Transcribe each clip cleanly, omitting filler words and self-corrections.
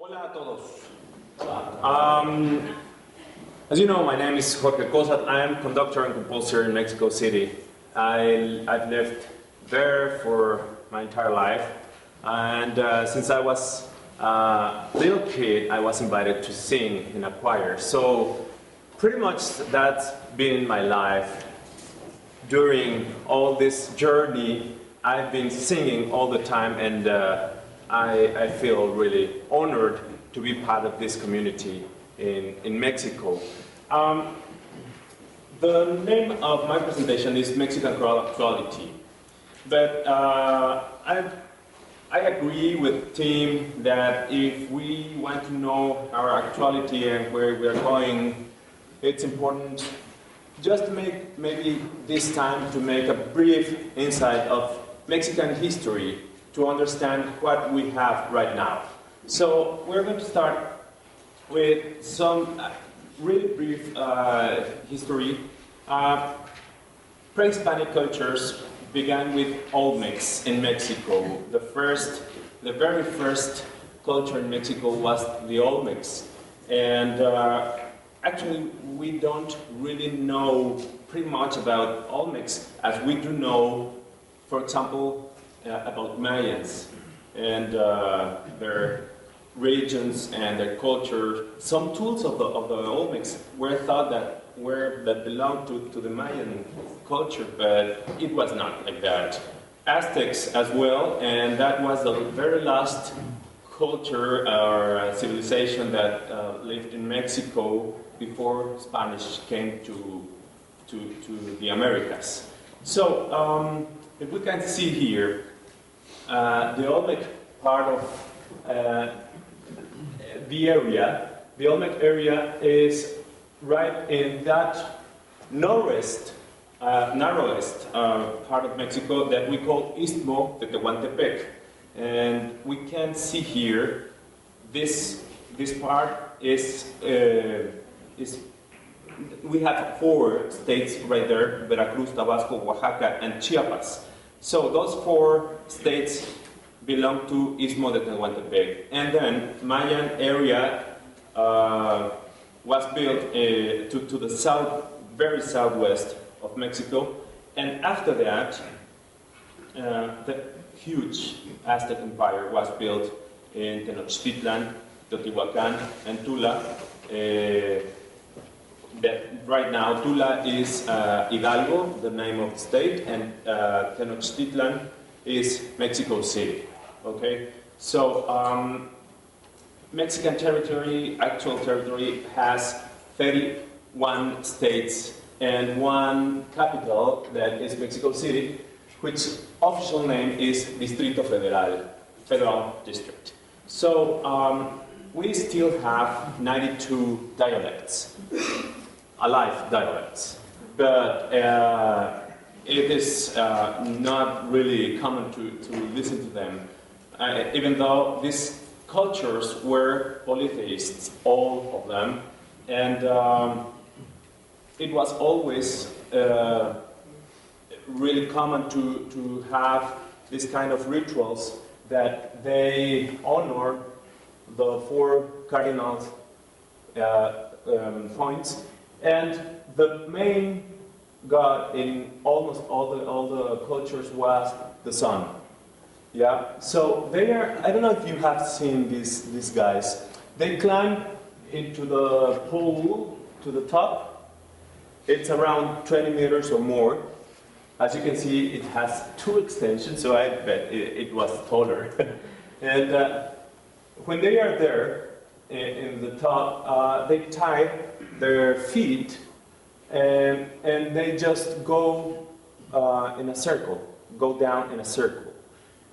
Hola a todos. As you know, my name is Jorge Cosat. I am conductor and composer in Mexico City. I've lived there for my entire life, and since I was a little kid, I was invited to sing in a choir. So pretty much that's been my life. During all this journey, I've been singing all the time, and I feel really honored to be part of this community in Mexico. The name of my presentation is Mexican Choral Actuality, but I agree with Tim that if we want to know our actuality and where we are going, it's important just to make maybe this time to make a brief insight of Mexican history to understand what we have right now. So we're going to start with some really brief history. Pre-hispanic cultures began with Olmecs in Mexico. The very first culture in Mexico was the Olmecs. And actually, we don't really know pretty much about Olmecs as we do know, for example, about Mayans and their regions and their culture. Some tools of the Olmecs were thought that belonged to the Mayan culture, but it was not like that. Aztecs as well, and that was the very last culture or civilization that lived in Mexico before Spanish came to the Americas. So if we can see here, the Olmec part of the Olmec area is right in that narrowest part of Mexico that we call Istmo de Tehuantepec. And we can see here, this part is we have 4 states right there: Veracruz, Tabasco, Oaxaca, and Chiapas. So those 4 states belong to Istmo de Tehuantepec. And then Mayan area was built to the very southwest of Mexico. And after that, the huge Aztec Empire was built in Tenochtitlan, Teotihuacan, and Tula. Right now, Tula is Hidalgo, the name of the state, and Tenochtitlan is Mexico City. Okay, so Mexican territory, actual territory, has 31 states and 1 capital that is Mexico City, which official name is Distrito Federal, Federal District. So we still have 92 dialects, alive dialects, but it is not really common to listen to them, even though these cultures were polytheists, all of them, and it was always really common to have this kind of rituals that they honor the 4 cardinal points, and the main god in almost all the cultures was the sun. Yeah, so they are, I don't know if you have seen these guys. They climb into the pole to the top. It's around 20 meters or more. As you can see, it has 2 extensions, so I bet it was taller. And when they are there in the top, they tie their feet and they just go in a circle, go down in a circle.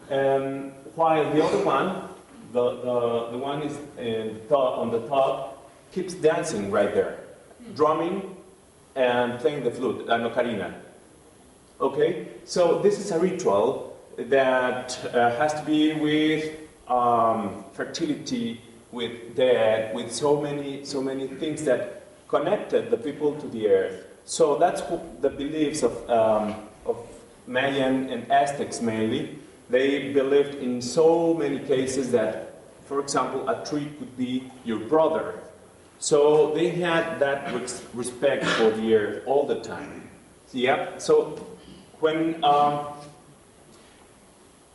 And while the other one, the one is on the top, keeps dancing right there, drumming and playing the flute, la ocarina. Okay, so this is a ritual that has to be with fertility, with death, with so many things that connected the people to the earth. So that's the beliefs of Mayan and Aztecs mainly. They believed in so many cases that for example, a tree could be your brother. So they had that respect for the earth all the time. Yeah. So when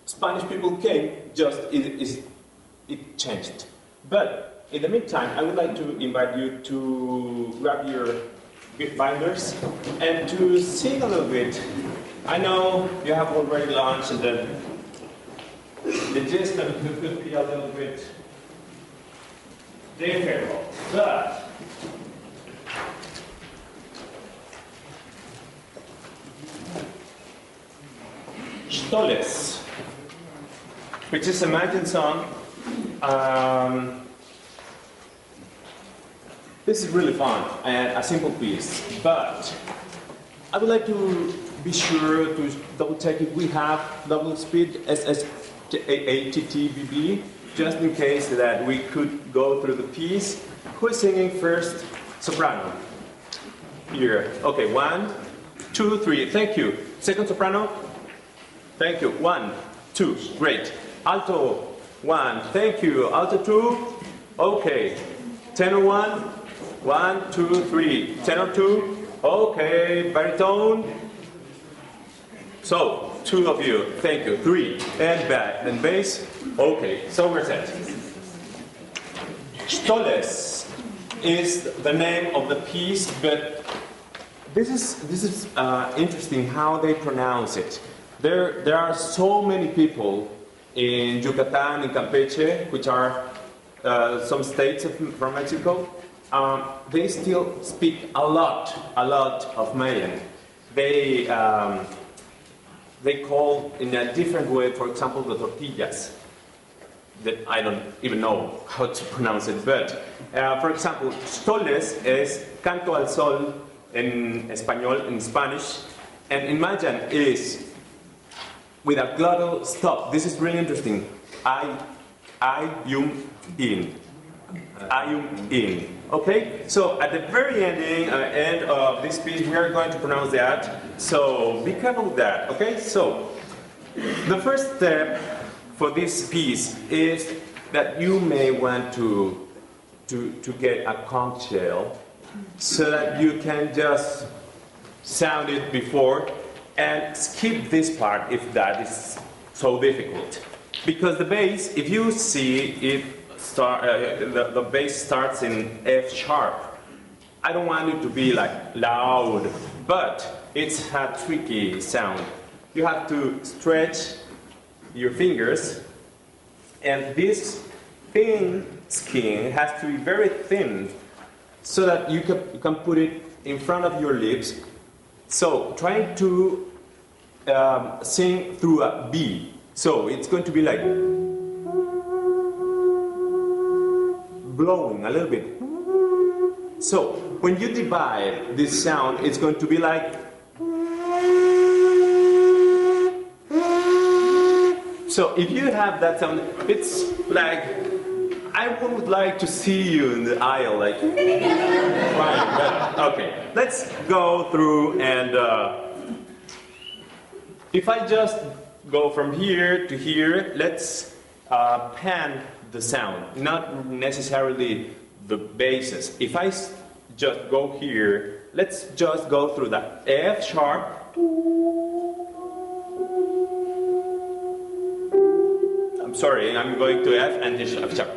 Spanish people came, just it changed. But in the meantime, I would like to invite you to grab your binders and to sing a little bit. I know you have already launched and then the gist of it could be a little bit difficult, but Stoles, which is a Imagine song. This is really fun and a simple piece, but I would like to be sure to double check if we have double speed SSATTBB, just in case that we could go through the piece. Who is singing first? Soprano. Here. Okay, 1, 2, 3. Thank you. Second soprano. Thank you. 1, 2. Great. Alto. 1. Thank you. Alto 2. Okay. Tenor 1. 1, 2, 3. Tenor 2. Okay. Baritone. So, 2 of you. Thank you. 3. And back. And bass. Okay. So we're set. Stoles is the name of the piece, but this is interesting how they pronounce it. There are so many people in Yucatan, in Campeche, which are some states from Mexico. They still speak a lot of Mayan. They call in a different way, for example, the tortillas. That I don't even know how to pronounce it, but for example, Stoles is Canto al Sol in español, in Spanish, and Imagine is with a glottal stop. This is really interesting. I-um in. I-um in. Okay? So at the very end of this piece, we are going to pronounce that. So be careful with that. Okay? So the first step for this piece is that you may want to get a conch shell so that you can just sound it before and skip this part if that is so difficult. Because the bass, if you see it the bass starts in F sharp. I don't want it to be like loud, but it's a tricky sound. You have to stretch your fingers, and this thin skin has to be very thin so that you can put it in front of your lips. So trying to sing through a B. So it's going to be like blowing a little bit. So when you divide this sound, it's going to be like. So if you have that sound, it's like, I would like to see you in the aisle, like, right, okay, let's go through and, if I just go from here to here, let's pan the sound, not necessarily the basses. If I just go here, let's just go through that F sharp, sorry, I'm going to F and F sharp.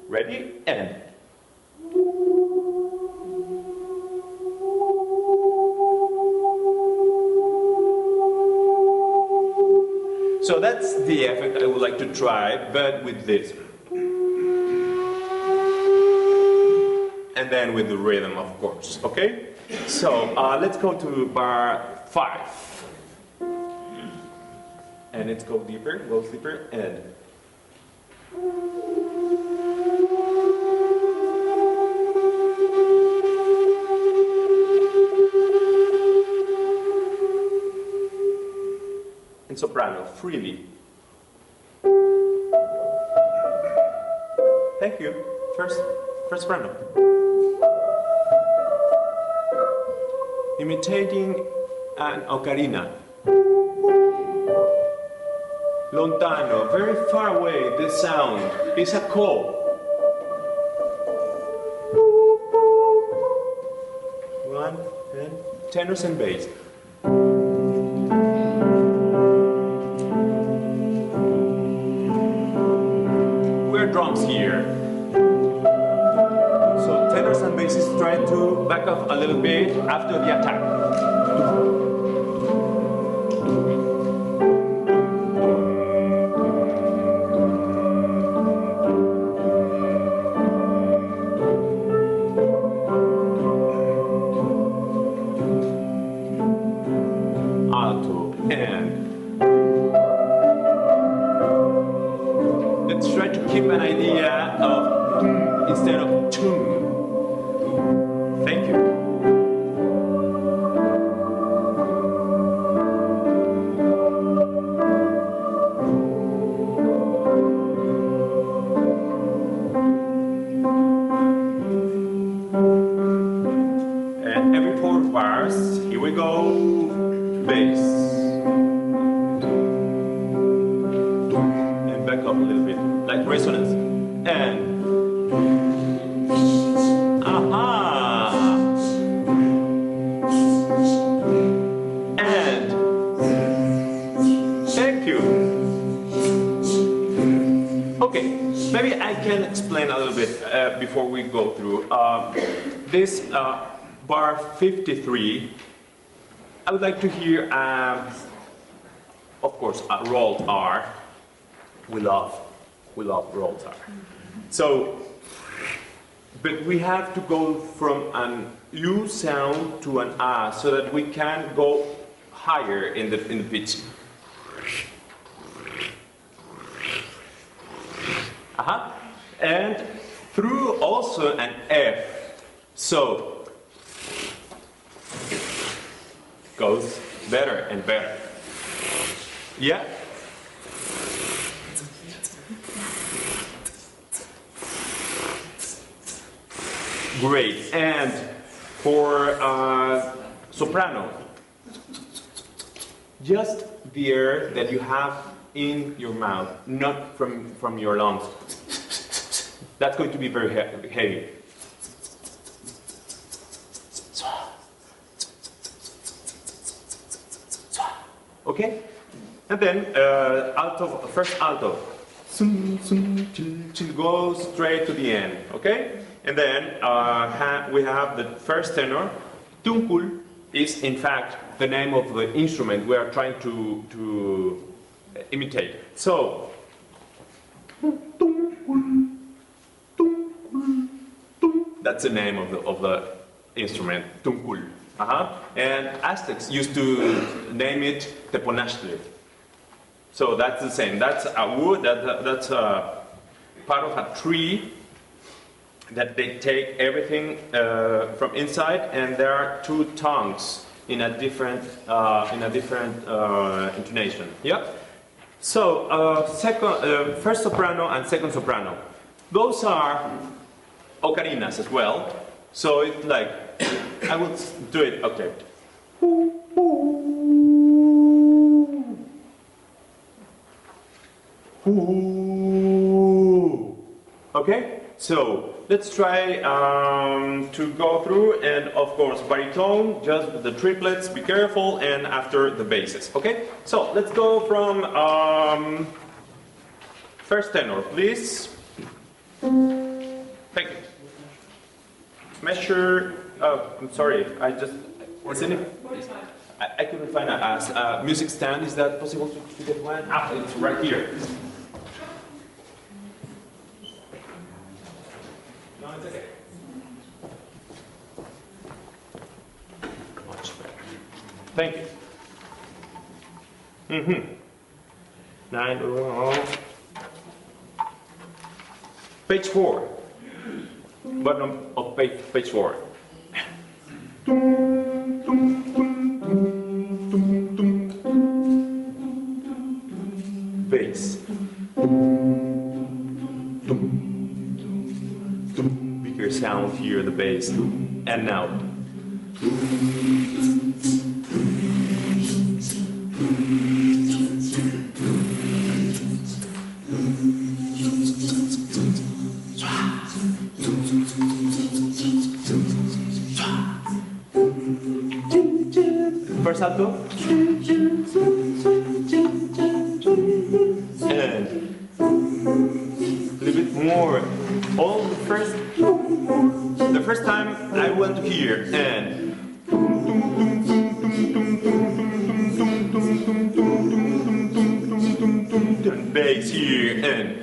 Ready? And. So that's the effect I would like to try, but with this. And then with the rhythm, of course, okay? So let's go to bar 5. And let's go deeper, and. And soprano, freely. Thank you. First soprano. Imitating an ocarina. lontano, very far away, this sound is a call. One, and tenors and bass. We're drums here. So tenors and basses try to back off a little bit after the attack. Alto and let's try to keep an idea of instead of tune. Thank you. And every 4 bars, here we go, bass. And back up a little bit, like resonance. And maybe I can explain a little bit before we go through. This bar 53, I would like to hear, of course, a rolled R. We love rolled R. So, but we have to go from an U sound to an A so that we can go higher in the pitch. And through also an F. So goes better and better. Yeah. Great. And for soprano, just the air that you have in your mouth, not from your lungs. That's going to be very heavy. Okay? And then alto, first alto. Go straight to the end. Okay? And then we have the first tenor. Tunkul is in fact the name of the instrument we are trying to imitate. So, that's the name of the instrument, tunkul. And Aztecs used to name it teponaztli. So that's the same. That's a wood, that's a part of a tree that they take everything from inside, and there are 2 tongues in a different intonation. Yeah. So first soprano and second soprano. Those are ocarinas as well. So it's like, I will do it octaved. Okay? So let's try to go through, and of course baritone, just the triplets, be careful, and after the basses. Okay? So let's go from first tenor, please. Thank you. Measure. Oh, I'm sorry. I just. Isn't it? I couldn't find a music stand. Is that possible to get one? Ah, it's right here. No, it's okay. Much better. Thank you. 9. Page 4. Bottom of page 4. Bass. Bigger sound here, the bass. And now. first alto, and a little bit more. All the first time I went to here, and bass here, and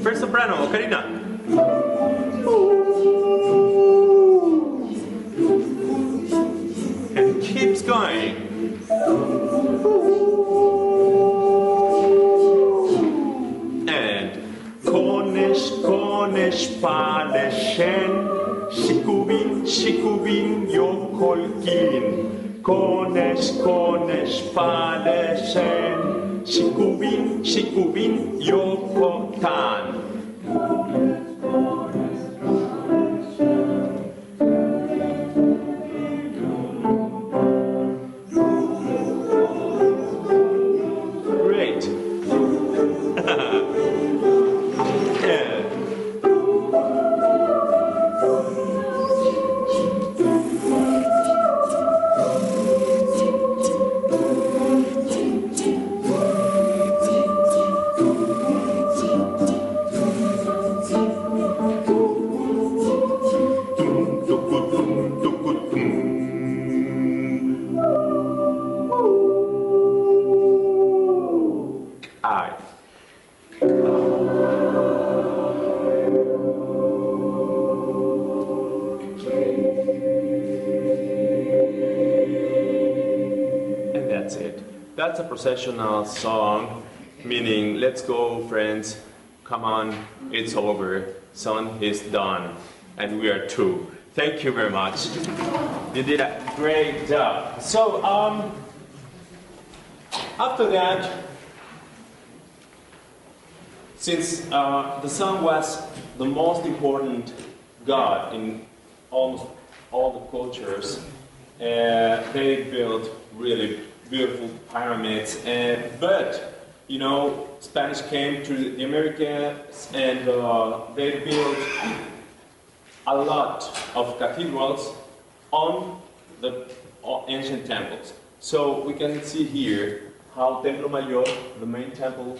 first soprano, Karina. And keeps going. And Konesh Paleshen, Shikubin Yokolkin. Konesh Paleshen, Shikubin Yokotan. Great. That's a processional song, meaning let's go friends, come on, it's over, son is done, and we are through. Thank you very much. You did a great job. So, after that, since the sun was the most important god in almost all the cultures, they built really beautiful pyramids, but you know, Spanish came to the Americas and they built a lot of cathedrals on the ancient temples. So we can see here how Templo Mayor, the main temple,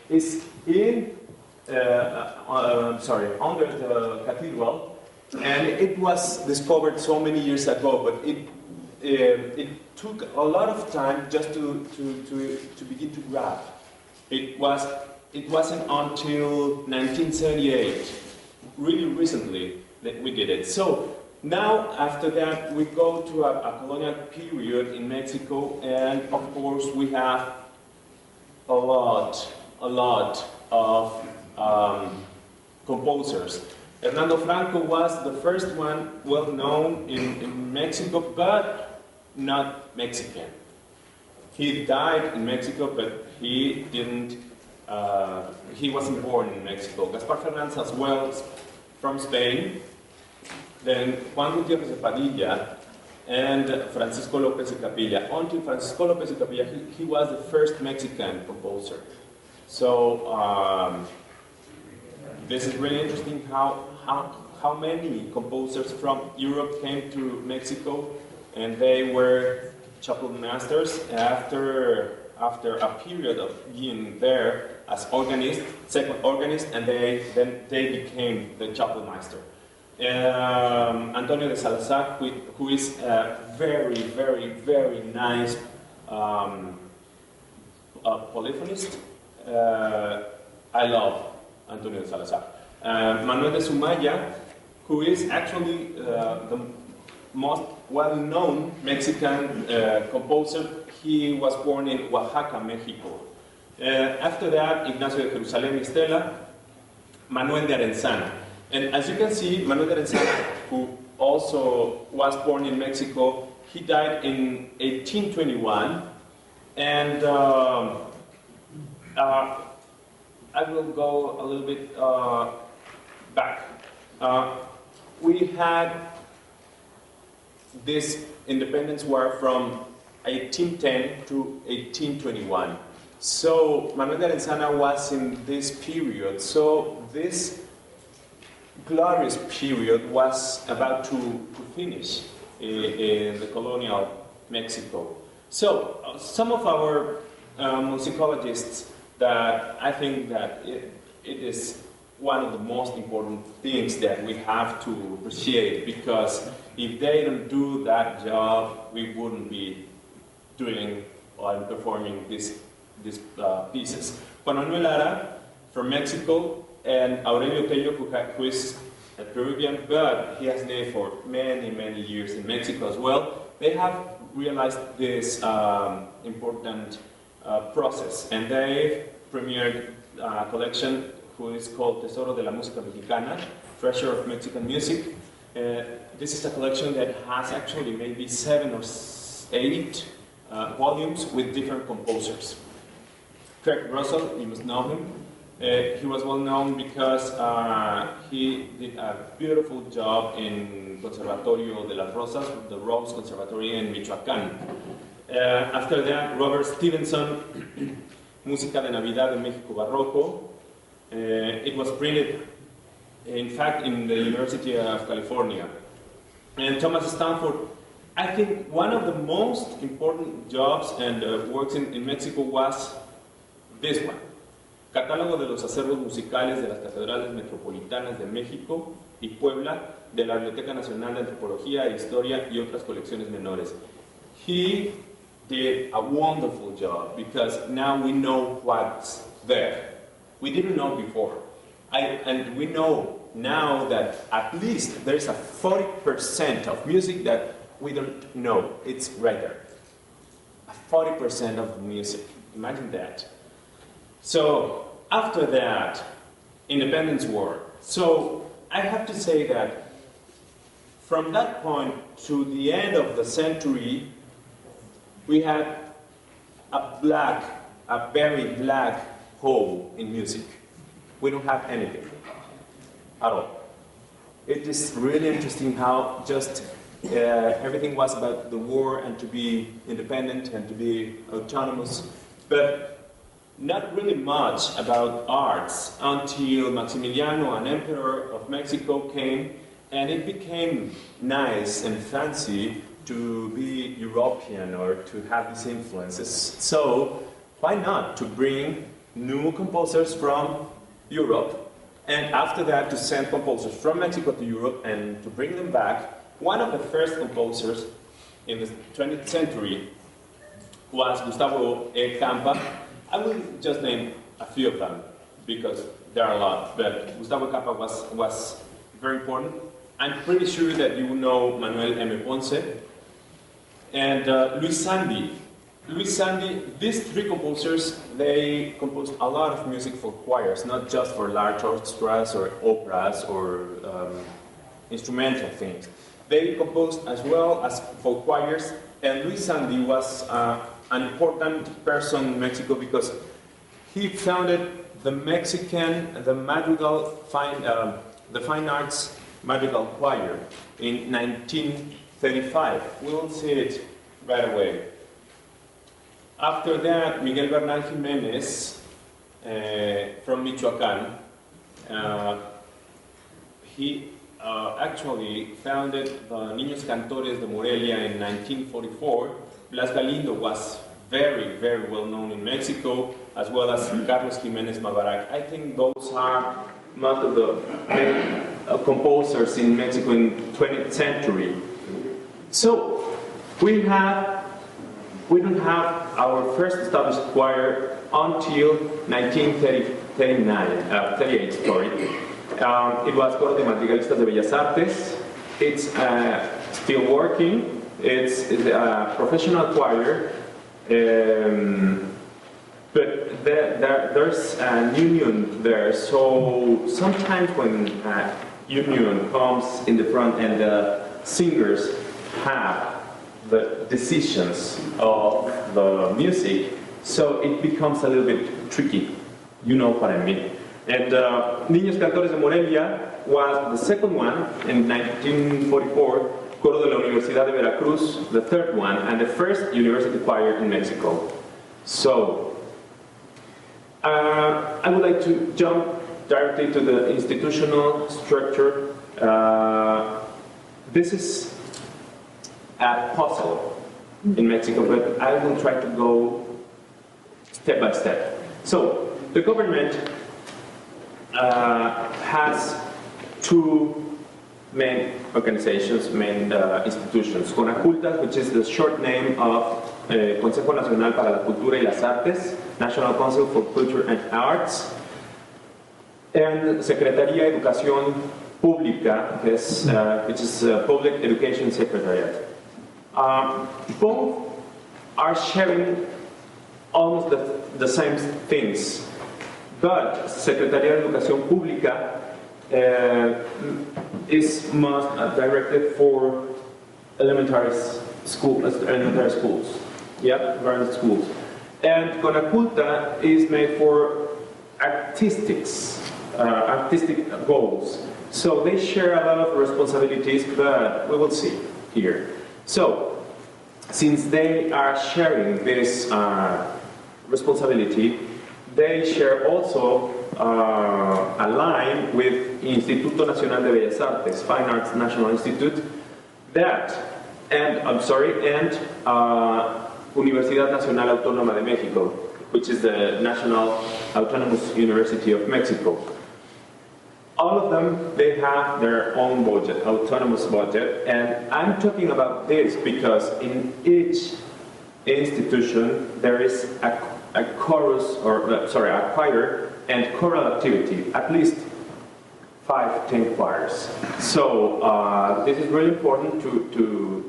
is in under the cathedral, and it was discovered so many years ago, but it took a lot of time just to begin to grab. It wasn't until 1978, really recently, that we did it. So now, after that, we go to a colonial period in Mexico, and of course we have a lot of composers. Hernando Franco was the first one well known in Mexico, but not Mexican. He died in Mexico, but he didn't. He wasn't born in Mexico. Gaspar Fernández as well, from Spain. Then Juan Gutiérrez de Padilla and Francisco López de Capilla. Until Francisco López de Capilla, he was the first Mexican composer. So this is really interesting how many composers from Europe came to Mexico, and they were chapel masters after a period of being there as organist, second organist, and then they became the chapel master. Antonio de Salazar, who is a very, very, very nice polyphonist. I love Antonio de Salazar. Manuel de Sumaya, who is actually the most well-known Mexican composer. He was born in Oaxaca, Mexico. After that, Ignacio de Jerusalén Estela, Manuel de Arenzana. And as you can see, Manuel de Arenzana, who also was born in Mexico, he died in 1821. And I will go a little bit back. We had this independence war from 1810 to 1821. So Manuel de Arenzana was in this period. So this glorious period was about to finish in the colonial Mexico. So some of our musicologists that I think that it is one of the most important things that we have to appreciate, because if they don't do that job, we wouldn't be doing or performing these pieces. Juan Manuel Lara from Mexico, and Aurelio Tello, who is a Peruvian, but he has lived for many, many years in Mexico as well. They have realized this important process, and they premiered a collection who is called Tesoro de la Música Mexicana, Treasure of Mexican Music. This is a collection that has actually maybe 7 or 8 volumes with different composers. Craig Russell, you must know him. He was well known because he did a beautiful job in Conservatorio de las Rosas, the Rose Conservatory in Michoacán. After that, Robert Stevenson, Música de Navidad de México Barroco. It was printed, in fact, in the University of California. And Thomas Stanford, I think one of the most important jobs and works in Mexico was this one. Catálogo de los acervos musicales de las catedrales metropolitanas de México y Puebla, de la Biblioteca Nacional de Antropología e Historia y otras colecciones menores. He did a wonderful job because now we know what's there. We didn't know before. And we know now that at least there's a 40% of music that we don't know. It's right there. 40% of the music. Imagine that. So, after that, Independence War. So, I have to say that from that point to the end of the century, we had a very black hole in music. We don't have anything at all. It is really interesting how just everything was about the war and to be independent and to be autonomous, but not really much about arts until Maximiliano, an emperor of Mexico, came, and it became nice and fancy to be European or to have these influences. So why not to bring new composers from Europe, and after that to send composers from Mexico to Europe and to bring them back. One of the first composers in the 20th century was Gustavo E. Campa. I will just name a few of them because there are a lot, but Gustavo Campa was very important. I'm pretty sure that you know Manuel M. Ponce and Luis Sandy. Luis Sandy, these 3 composers, they composed a lot of music for choirs, not just for large orchestras or operas or instrumental things. They composed as well as for choirs, and Luis Sandy was an important person in Mexico because he founded the the Fine Arts Madrigal Choir in 1935. We'll see it right away. After that, Miguel Bernal Jiménez from Michoacán, he actually founded the Niños Cantores de Morelia in 1944. Blas Galindo was very, very well known in Mexico, as well as Carlos Jiménez Mabarak. I think those are most of the main composers in Mexico in the 20th century. So, we don't have our first established choir until 1938. It was Coro de Madrigalistas de Bellas Artes. It's still working. It's a professional choir, but there's a union there. So sometimes when a union comes in the front and the singers have the decisions of the music, so it becomes a little bit tricky. You know what I mean. And Niños Cantores de Morelia was the second one in 1944, Coro de la Universidad de Veracruz, the third one, and the first university choir in Mexico. So, I would like to jump directly to the institutional structure. This is a puzzle in Mexico, but I will try to go step by step. So, the government has two main organizations, main institutions. CONACULTA, which is the short name of Consejo Nacional para la Cultura y las Artes, National Council for Culture and Arts, and Secretaría de Educación Pública, which is Public Education Secretariat. Both are sharing almost the same things, but Secretaría de Educación Pública is most directed for elementary schools, yeah, various schools. And CONACULTA is made for artistic goals. So they share a lot of responsibilities, but we will see here. So, since they are sharing this responsibility, they share also a line with Instituto Nacional de Bellas Artes, Fine Arts National Institute, and Universidad Nacional Autónoma de Mexico, which is the National Autonomous University of Mexico. All of them, they have their own budget, autonomous budget, and I'm talking about this because in each institution there is a chorus, a choir and choral activity, at least 5-10 choirs. So this is really important to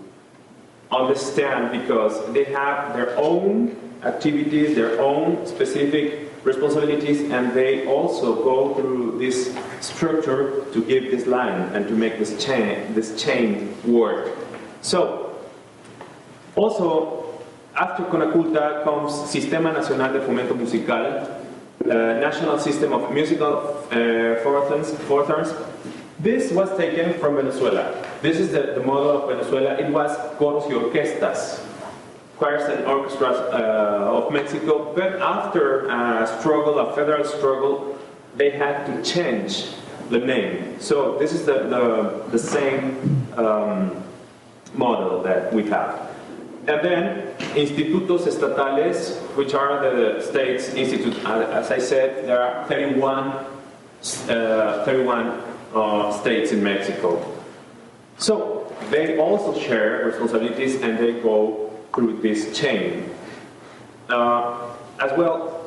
understand because they have their own activities, their own specific responsibilities, and they also go through this structure to give this line and to make this chain work. So, also, after CONACULTA comes Sistema Nacional de Fomento Musical, National System of Musical Fourthers. This was taken from Venezuela. This is the model of Venezuela. It was coros y orquestas, choirs and orchestras of Mexico, but after a federal struggle, they had to change the name. So this is the same model that we have. And then institutos estatales, which are the states institutes. As I said, there are 31 states in Mexico. So they also share responsibilities and they go through this chain. As well,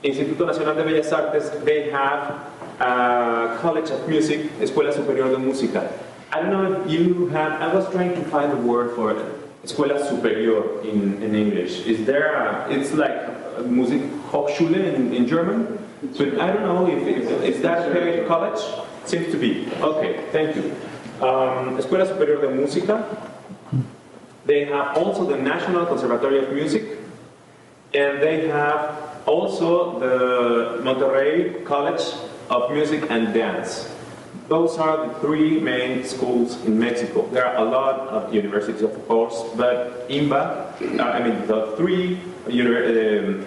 Instituto Nacional de Bellas Artes, they have a College of Music, Escuela Superior de Música. I don't know if you have, I was trying to find the word for it. Escuela Superior in English. Is there it's like Musikhochschule in German? But I don't know if is that a college? Seems to be. Okay, thank you. Escuela Superior de Música. They have also the National Conservatory of Music, and they have also the Monterrey College of Music and Dance. Those are the three main schools in Mexico. There are a lot of universities, of course, but the three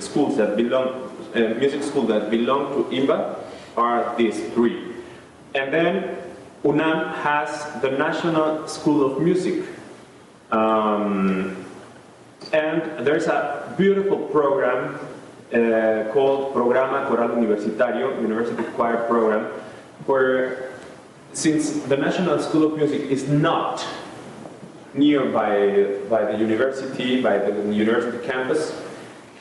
schools that belong, music schools that belong to IMBA are these three. And then UNAM has the National School of Music. And there's a beautiful program called Programa Choral Universitario, University Choir Program, where since the National School of Music is not nearby by the university campus,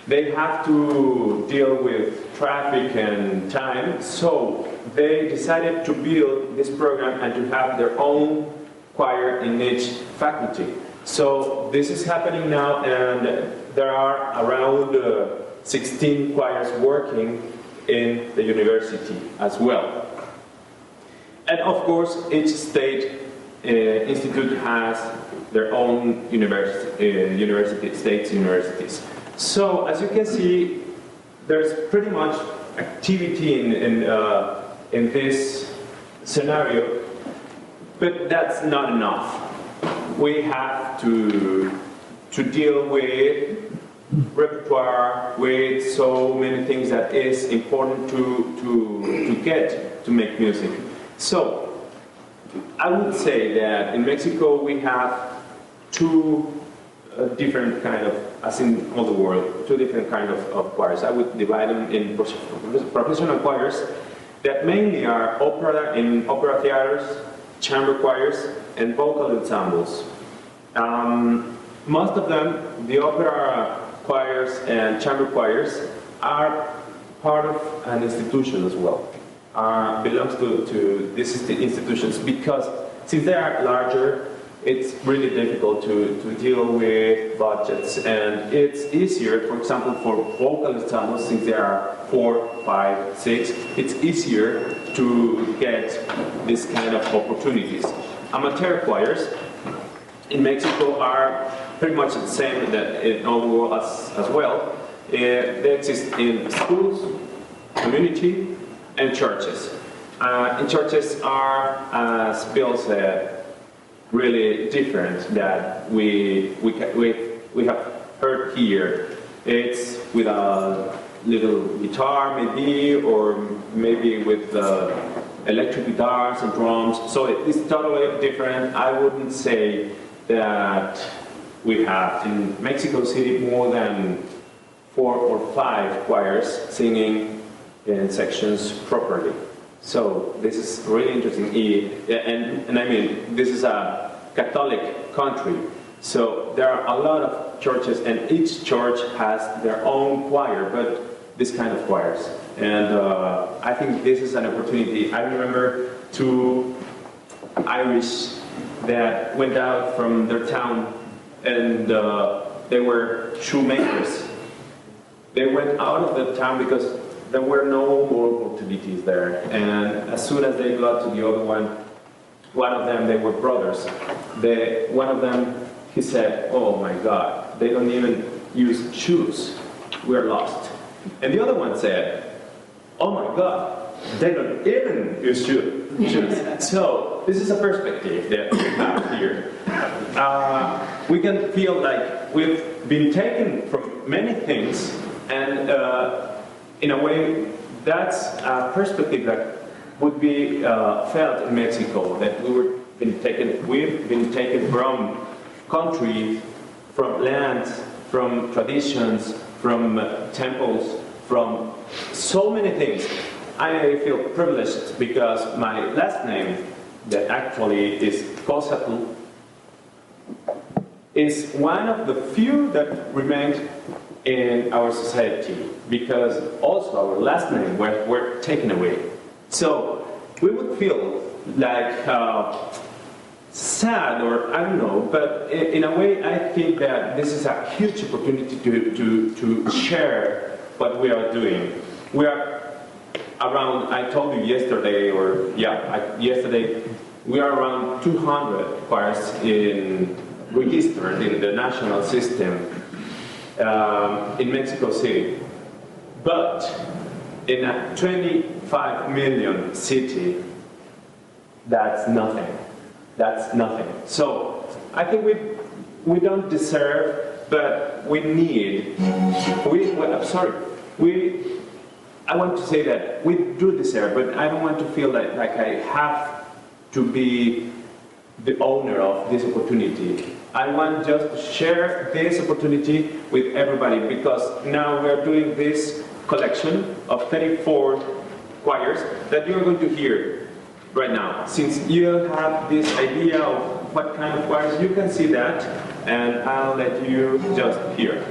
they have to deal with traffic and time, so they decided to build this program and to have their own choir in each faculty. So this is happening now, and there are around 16 choirs working in the university as well. And of course, each state institute has their own universities. So as you can see, there's pretty much activity in this scenario, but that's not enough. We have to deal with repertoire with so many things that is important to get to make music. So I would say that in Mexico we have two different kind of, as in all the world, two different kind of choirs. I would divide them in professional choirs that mainly are in opera theaters, chamber choirs, and vocal ensembles. Most of them, the opera choirs and chamber choirs, are part of an institution as well. Belongs to these institutions because since they are larger, it's really difficult to deal with budgets, and it's easier, for example, for vocal ensembles, since there are 4, 5, 6, it's easier to get this kind of opportunities. Amateur choirs in Mexico are pretty much the same in all the world as well. They exist in schools, community, and churches. In churches are, as Bill said, really different that we have heard here. It's with a little guitar maybe, or maybe with electric guitars and drums. So it's totally different. I wouldn't say that we have in Mexico City more than 4 or 5 choirs singing in sections properly. So this is really interesting, and I mean, this is a Catholic country, so there are a lot of churches, and each church has their own choir, but this kind of choirs. And I think this is an opportunity. I remember 2 Irish that went out from their town, and they were shoemakers. They went out of the town because there were no more opportunities there, and as soon as they got to the other one of them, they were brothers. One of them, he said, "Oh my God, they don't even use shoes. We're lost." And the other one said, "Oh my God, they don't even use shoes." So this is a perspective that we have here. We can feel like we've been taken from many things, and in a way, that's a perspective that would be felt in Mexico, that we've been taken from country, from lands, from traditions, from temples, from so many things. I feel privileged because my last name, that actually is Cosatl, is one of the few that remained in our society, because also our last name were taken away. So we would feel like sad, or I don't know, but in a way I think that this is a huge opportunity to share what we are doing. We are around, I told you yesterday, yesterday, we are around 200 choirs registered in the national system in Mexico City. But in a 25 million city, that's nothing. That's nothing. So I think we don't deserve, but we need. I want to say that we do deserve, but I don't want to feel like I have to be the owner of this opportunity. I want just to share this opportunity with everybody, because now we are doing this collection of 34 choirs that you're going to hear right now. Since you have this idea of what kind of choirs, you can see that, and I'll let you just hear.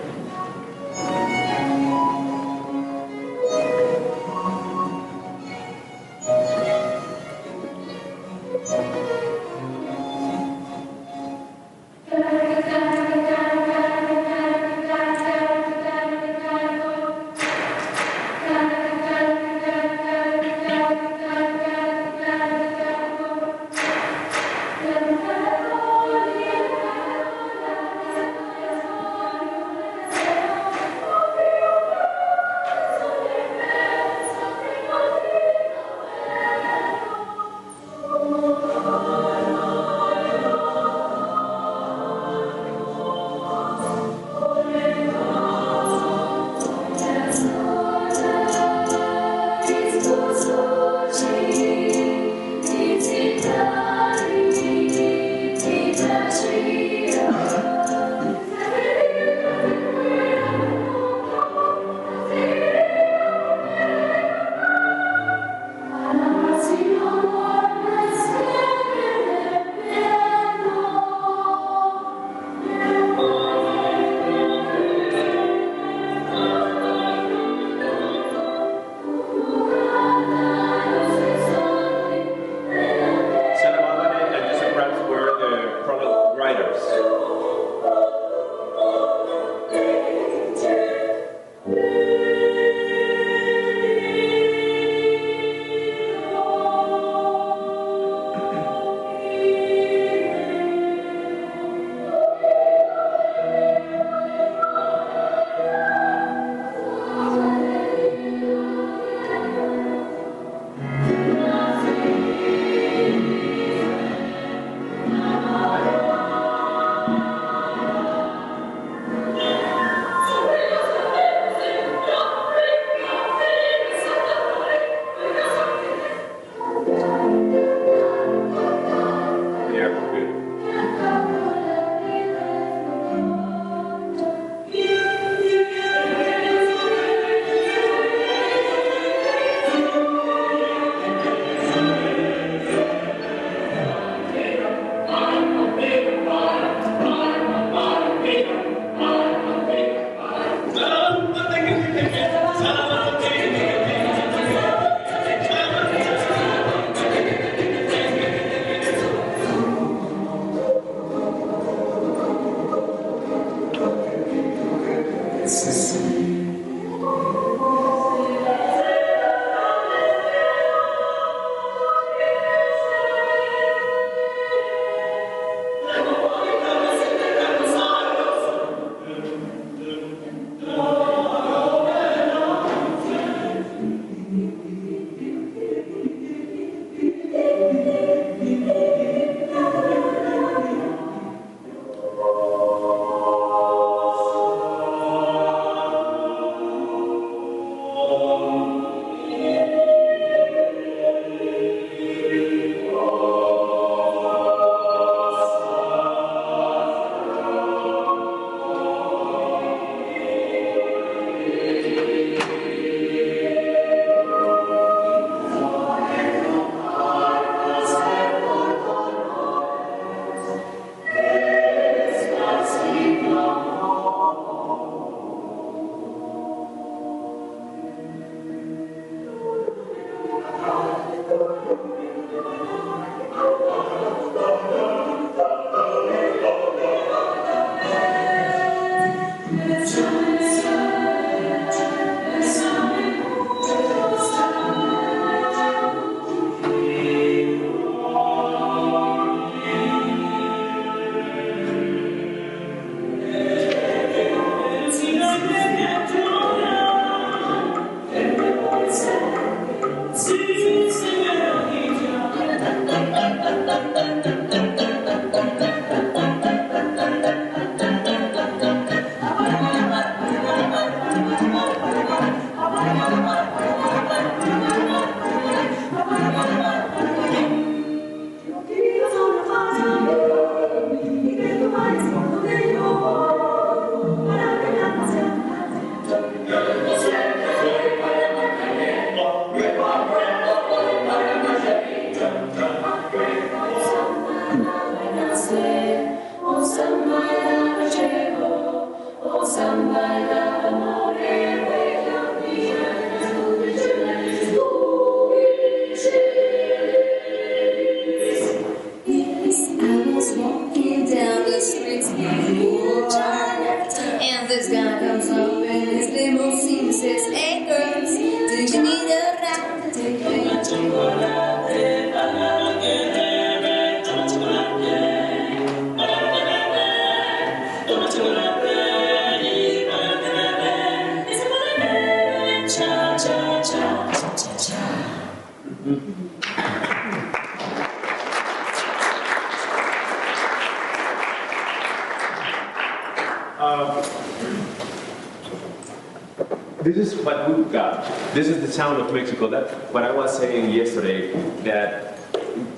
This is what we've got. This is the sound of Mexico. That's what I was saying yesterday, that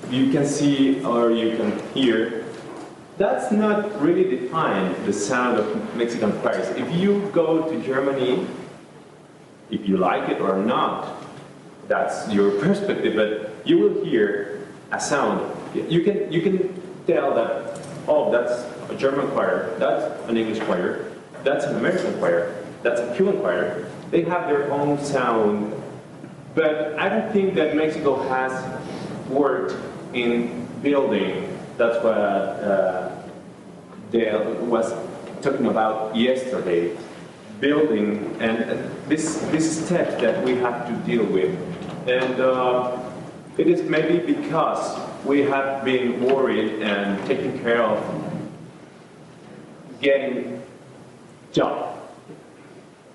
you can see or you can hear that's not really defined, the sound of Mexican choirs. If you go to Germany, if you like it or not, that's your perspective, but you will hear a sound. You can tell that, oh, that's a German choir, that's an English choir, that's an American choir, that's a Cuban choir. They have their own sound, but I don't think that Mexico has worked in building. That's what Dale was talking about yesterday. Building and this step that we have to deal with. And it is maybe because we have been worried and taking care of getting job.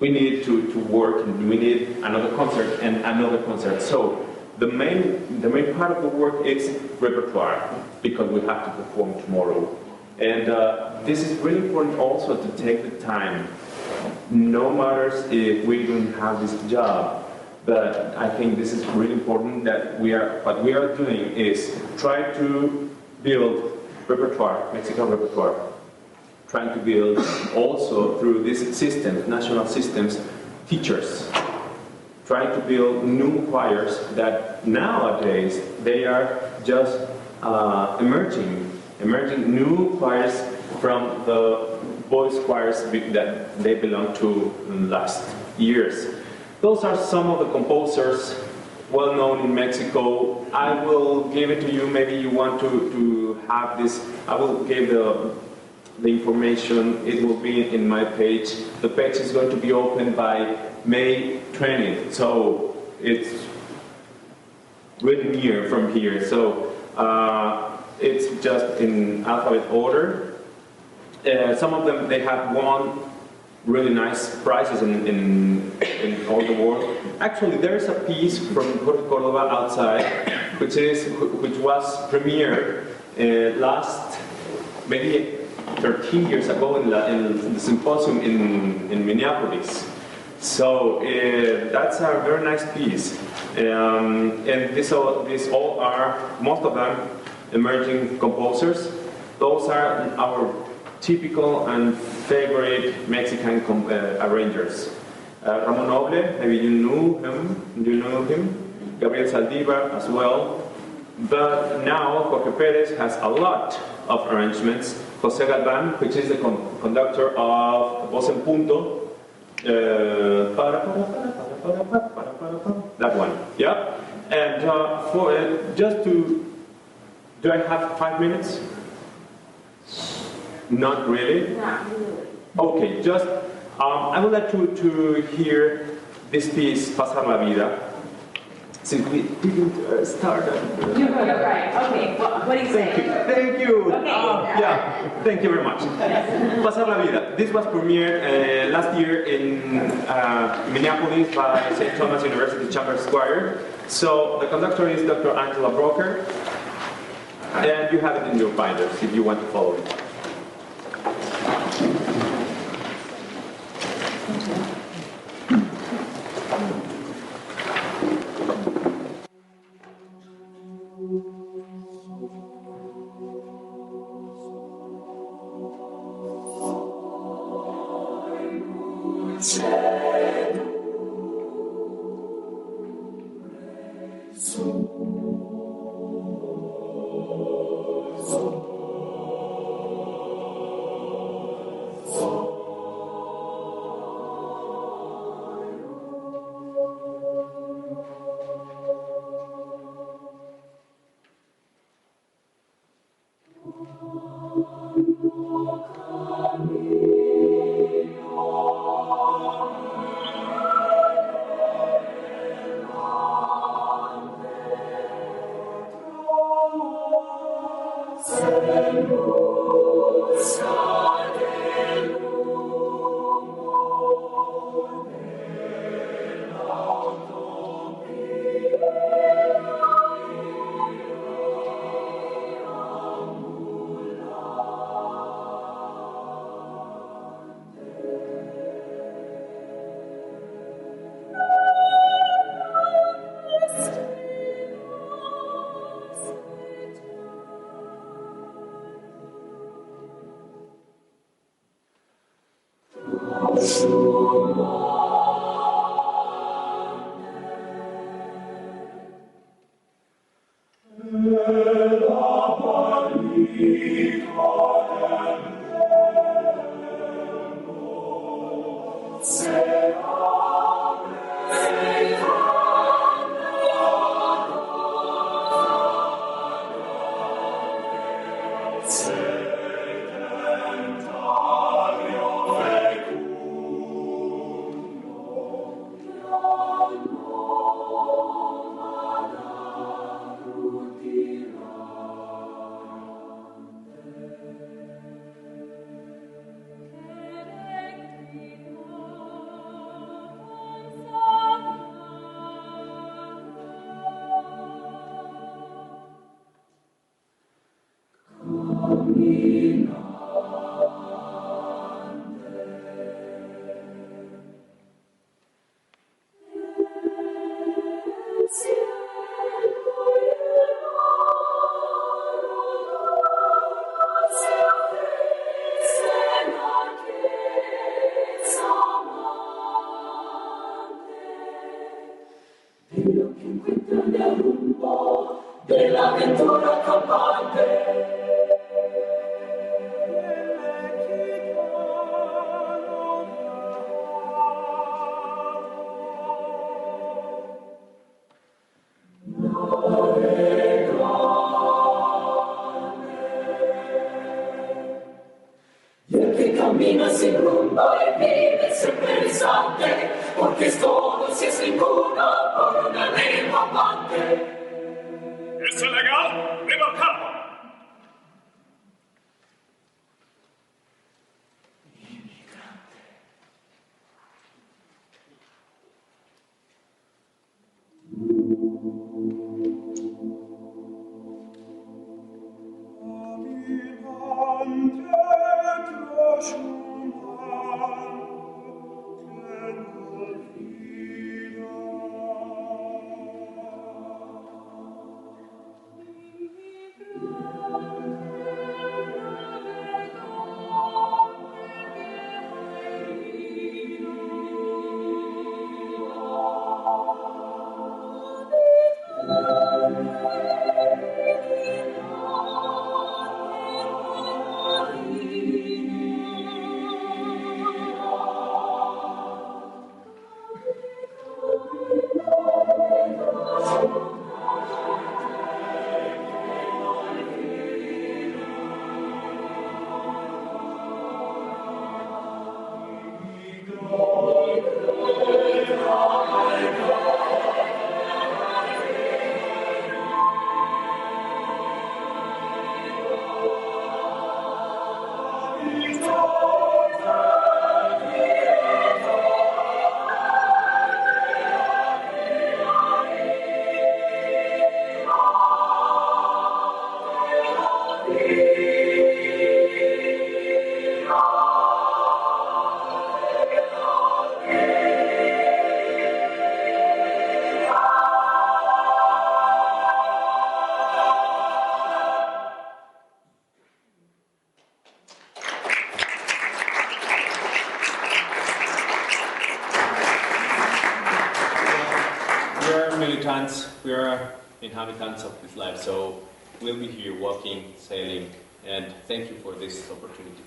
We need to work, and we need another concert and another concert. So the main part of the work is repertoire, because we have to perform tomorrow. And this is really important also to take the time. No matters if we don't have this job, but I think this is really important that what we are doing is try to build repertoire, Mexican repertoire. Trying to build also through these systems, national systems, teachers. Trying to build new choirs that nowadays they are just emerging new choirs from the boys choirs that they belong to last years. Those are some of the composers well known in Mexico. I will give it to you, maybe you want to have this. I will give the information. It will be in my page. The page is going to be open by May 20th, so it's really near from here. So it's just in alphabet order. Some of them, they have won really nice prizes in all the world. Actually, there's a piece from Córdoba outside, which was premiered last maybe 13 years ago in the symposium in Minneapolis. So that's a very nice piece. And these all are, most of them, emerging composers. Those are our typical and favorite Mexican arrangers. Ramon Noble, maybe you know him. Gabriel Saldívar as well. But now Jorge Pérez has a lot of arrangements. José Galván, which is the conductor of Voz en Punto. That one, yeah? And do I have 5 minutes? Not really? Not really. Okay, just, I would like to hear this piece, Pasar la Vida, since we didn't start. You're right. Okay, well, what do you say? Thank you. Okay. Yeah, thank you very much. Pasar la Vida. This was premiered last year in Minneapolis by St. Thomas University Chamber Choir. So the conductor is Dr. Angela Broker, and you have it in your binders if you want to follow it. Camina sin rumbo y vive siempre risante, porque es todo si es ninguno por una lengua amante. ¿Es ilegal? ¡Viva el campo! We are inhabitants of this life, so we'll be here walking, sailing, and thank you for this opportunity.